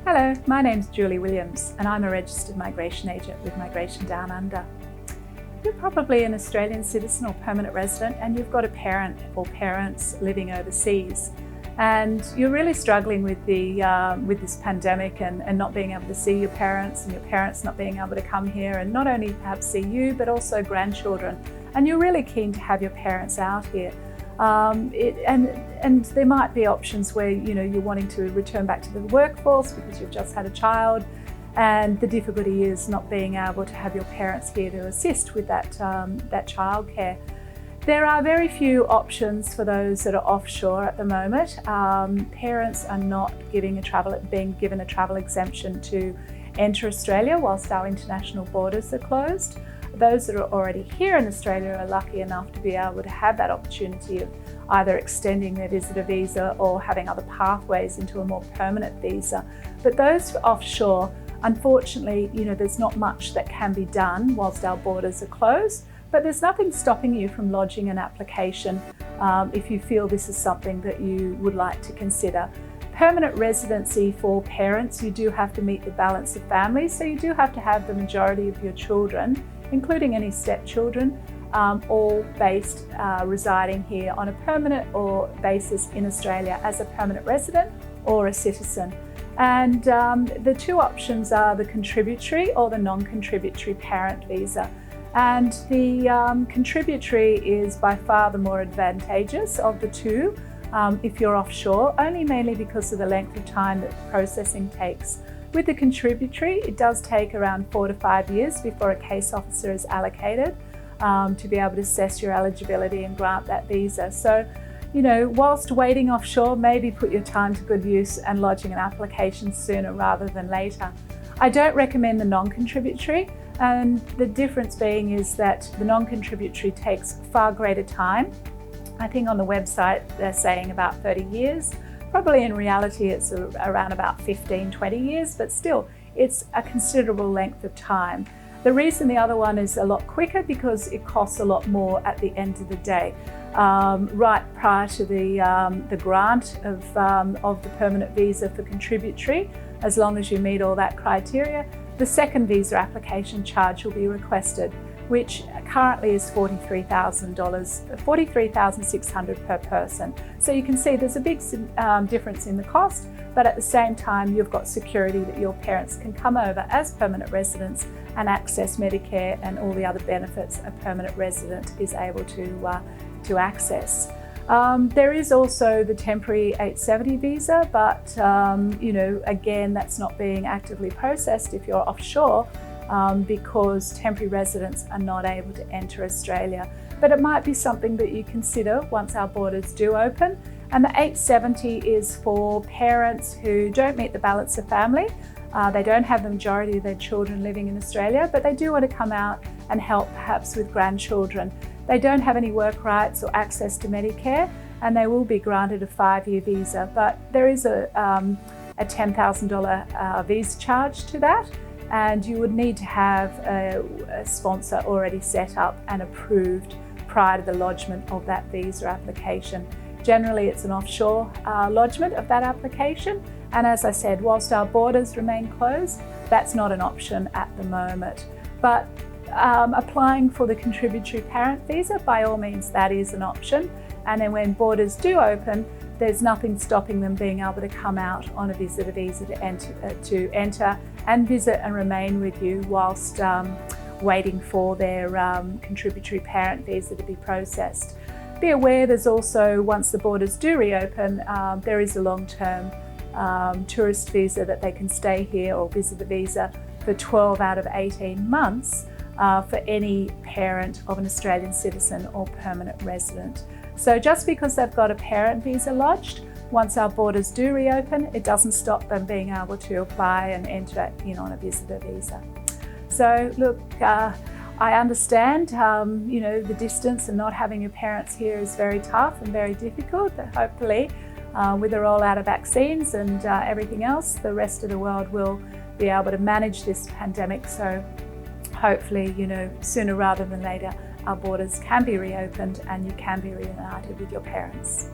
Hello, my name's Julie Williams and I'm a registered migration agent with Migration Downunder. You're probably an Australian citizen or permanent resident and you've got a parent or parents living overseas, and you're really struggling with this pandemic and not being able to see your parents, and your parents not being able to come here and not only perhaps see you but also grandchildren, and you're really keen to have your parents out here. And there might be options where you're wanting to return back to the workforce because you've just had a child, and the difficulty is not being able to have your parents here to assist with that childcare. There are very few options for those that are offshore at the moment. Parents are not being given a travel exemption to enter Australia whilst our international borders are closed. Those that are already here in Australia are lucky enough to be able to have that opportunity of either extending their visitor visa or having other pathways into a more permanent visa. But those offshore, unfortunately, there's not much that can be done whilst our borders are closed, but there's nothing stopping you from lodging an application if you feel this is something that you would like to consider. Permanent residency for parents, you do have to meet the balance of families, so you do have to have the majority of your children, including any stepchildren, all residing here on a permanent or basis in Australia as a permanent resident or a citizen. And the two options are the contributory or the non-contributory parent visa. And the contributory is by far the more advantageous of the two if you're offshore, only mainly because of the length of time that processing takes. With the contributory, it does take around 4 to 5 years before a case officer is allocated to be able to assess your eligibility and grant that visa. So, whilst waiting offshore, maybe put your time to good use and lodging an application sooner rather than later. I don't recommend the non-contributory, and the difference being is that the non-contributory takes far greater time. I think on the website they're saying about 30 years. Probably in reality it's around about 15, 20 years, but still it's a considerable length of time. The reason the other one is a lot quicker because it costs a lot more at the end of the day. Right prior to the grant of the permanent visa for contributory, as long as you meet all that criteria, the second visa application charge will be requested, which currently is $43,600 per person. So you can see there's a big difference in the cost, but at the same time you've got security that your parents can come over as permanent residents and access Medicare and all the other benefits a permanent resident is able to access. There is also the temporary 870 visa, but again, that's not being actively processed if you're offshore because temporary residents are not able to enter Australia. But it might be something that you consider once our borders do open. And the 870 is for parents who don't meet the balance of family. They don't have the majority of their children living in Australia, but they do want to come out and help perhaps with grandchildren. They don't have any work rights or access to Medicare, and they will be granted a 5-year visa, but there is a $10,000 visa charge to that, and you would need to have a sponsor already set up and approved prior to the lodgement of that visa application. Generally, it's an offshore lodgement of that application, and as I said, whilst our borders remain closed, that's not an option at the moment. But applying for the contributory parent visa, by all means, that is an option. And then when borders do open, there's nothing stopping them being able to come out on a visitor visa to enter and visit and remain with you whilst waiting for their contributory parent visa to be processed. Be aware there's also, once the borders do reopen, there is a long-term tourist visa that they can stay here, or visitor visa, for 12 out of 18 months for any parent of an Australian citizen or permanent resident. So just because they've got a parent visa lodged, once our borders do reopen, it doesn't stop them being able to apply and enter on a visitor visa. So look, I understand, the distance and not having your parents here is very tough and very difficult, but hopefully with the rollout of vaccines and everything else, the rest of the world will be able to manage this pandemic. So hopefully, sooner rather than later, our borders can be reopened and you can be reunited with your parents.